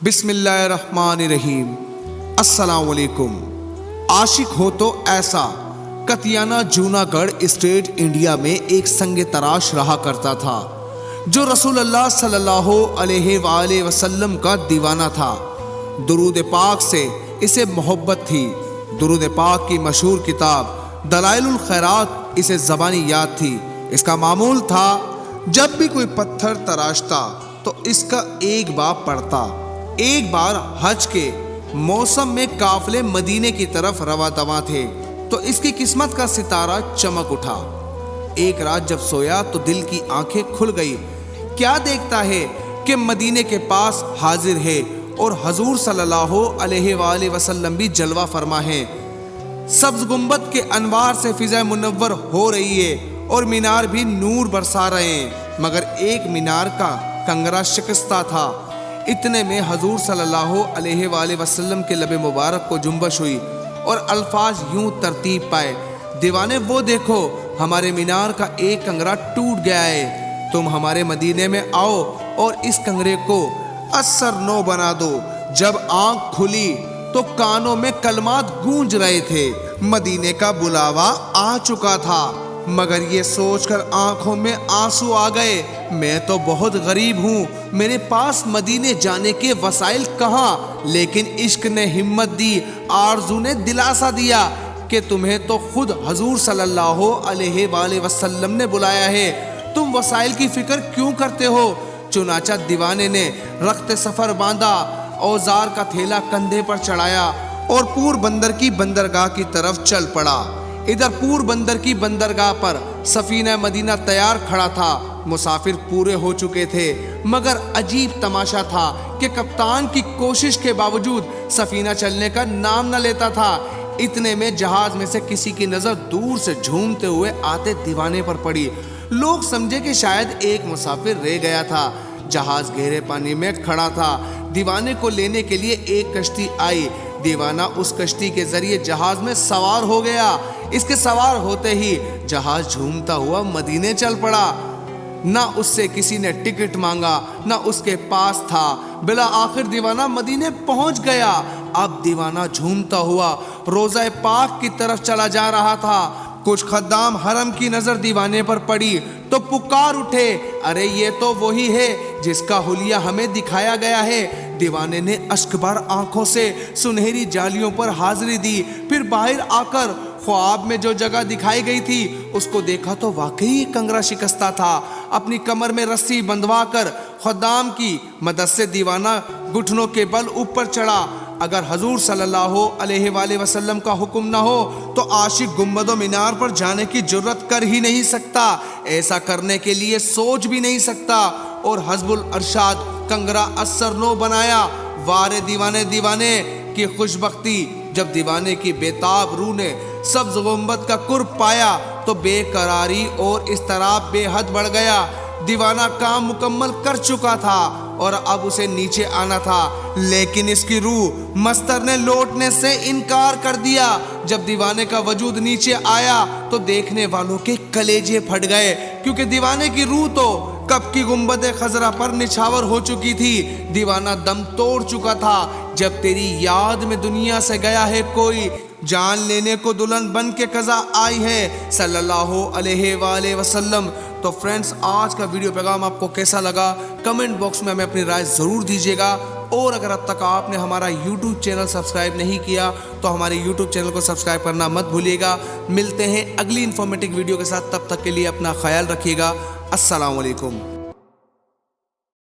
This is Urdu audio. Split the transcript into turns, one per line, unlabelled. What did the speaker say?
بسم اللہ الرحمن الرحیم۔ السلام علیکم۔ عاشق ہو تو ایسا کتیانہ جوناگڑھ اسٹیٹ انڈیا میں ایک سنگ تراش رہا کرتا تھا جو رسول اللہ صلی اللہ علیہ وآلہ وسلم کا دیوانہ تھا۔ درود پاک سے اسے محبت تھی۔ درود پاک کی مشہور کتاب دلائل الخیرات اسے زبانی یاد تھی۔ اس کا معمول تھا جب بھی کوئی پتھر تراشتا تو اس کا ایک باب پڑھتا۔ ایک بار حج کے موسم میں قافلے مدینے کی طرف رواں دواں تھے تو اس کی قسمت کا ستارہ چمک اٹھا۔ ایک رات جب سویا تو دل کی آنکھیں کھل گئی۔ کیا دیکھتا ہے کہ مدینے کے پاس حاضر ہے اور حضور صلی اللہ علیہ وآلہ وسلم بھی جلوہ فرما ہے۔ سبز گنبد کے انوار سے فضا منور ہو رہی ہے اور مینار بھی نور برسا رہے ہیں، مگر ایک مینار کا کنگرا شکستہ تھا۔ اتنے میں حضور صلی اللہ علیہ وآلہ وسلم کے لب مبارک کو جنبش ہوئی اور الفاظ یوں ترتیب پائے: دیوانے وہ دیکھو، ہمارے مینار کا ایک کنگرا ٹوٹ گیا ہے، تم ہمارے مدینے میں آؤ اور اس کنگرے کو اثر نو بنا دو۔ جب آنکھ کھلی تو کانوں میں کلمات گونج رہے تھے، مدینے کا بلاوا آ چکا تھا، مگر یہ سوچ کر آنکھوں میں آنسو آ گئے، میں تو بہت غریب ہوں، میرے پاس مدینے جانے کے وسائل کہاں؟ لیکن عشق نے ہمت دی، آرزو نے دلاسا دیا کہ تمہیں تو خود حضور صلی اللہ علیہ وآلہ وسلم نے بلایا ہے، تم وسائل کی فکر کیوں کرتے ہو؟ چنانچہ دیوانے نے رخت سفر باندھا، اوزار کا تھیلا کندھے پر چڑھایا اور پور بندر کی بندرگاہ کی طرف چل پڑا۔ ادھر پور بندر کی بندرگاہ پر سفینہ مدینہ تیار کھڑا تھا۔ مسافر پورے ہو چکے تھے، مگر عجیب تماشا تھا کہ کپتان کی کوشش کے باوجود سفینہ چلنے کا نام نہ لیتا تھا۔ اتنے میں جہاز میں سے کسی کی نظر دور سے جھومتے ہوئے آتے دیوانے پر پڑی۔ لوگ سمجھے کہ شاید ایک مسافر رہ گیا تھا۔ جہاز گہرے پانی میں کھڑا تھا۔ دیوانے کو لینے کے لیے ایک کشتی آئی۔ دیوانہ اس کشتی کے ذریعے جہاز میں سوار ہو گیا۔ اس کے سوار ہوتے ہی جہاز جھومتا ہوا مدینے چل پڑا۔ نہ اس سے کسی نے ٹکٹ مانگا، نہ اس کے پاس تھا۔ بلا آخر دیوانہ مدینے پہنچ گیا۔ اب دیوانہ جھومتا ہوا روضہ پاک کی طرف چلا جا رہا تھا۔ کچھ خدام حرم کی نظر دیوانے پر پڑی تو پکار اٹھے، ارے یہ تو وہی ہے جس کا حلیہ ہمیں دکھایا گیا ہے۔ دیوانے نے اشک بار آنکھوں سے سنہری جالیوں پر حاضری دی، پھر باہر آ کر خواب میں جو جگہ دکھائی گئی تھی اس کو دیکھا تو واقعی کنگرا شکستہ تھا۔ اپنی کمر میں رسی بندھوا کر خدام کی مدد سے دیوانہ گھٹنوں کے بل اوپر چڑھا۔ اگر حضور صلی اللہ علیہ وآلہ وسلم کا حکم نہ ہو تو عاشق گنبد و مینار پر جانے کی جرت کر ہی نہیں سکتا، ایسا کرنے کے لیے سوچ بھی نہیں سکتا، اور حزب الارشاد کنگرا اثر نو بنایا۔ وارے دیوانے دیوانے کی خوش بختی! جب دیوانے کی بیتاب روح نے سبز گنبد کا قرب پایا تو بے قراری اور اضطراب بے حد بڑھ گیا۔ دیوانہ کام مکمل کر چکا تھا اور اب اسے نیچے آنا تھا، لیکن اس کی روح مستر نے لوٹنے سے انکار کر دیا۔ جب دیوانے کا وجود نیچے آیا تو دیکھنے والوں کے کلیجے پھٹ گئے، کیونکہ دیوانے کی روح تو کب کی گنبد خضرا پر نچھاور ہو چکی تھی۔ دیوانہ دم توڑ چکا تھا۔ جب تیری یاد میں دنیا سے گیا ہے کوئی، جان لینے کو دلہن بن کے قضا آئی ہے صلی اللہ علیہ وآلہ وسلم۔ تو فرینڈز، آج کا ویڈیو پیغام آپ کو کیسا لگا؟ کمنٹ باکس میں ہمیں اپنی رائے ضرور دیجیے گا، اور اگر اب تک آپ نے ہمارا یوٹیوب چینل سبسکرائب نہیں کیا تو ہمارے یوٹیوب چینل کو سبسکرائب کرنا مت بھولیے گا۔ ملتے ہیں اگلی انفارمیٹیو ویڈیو کے ساتھ، تب تک کے لیے اپنا خیال رکھیے گا۔ السلام علیکم۔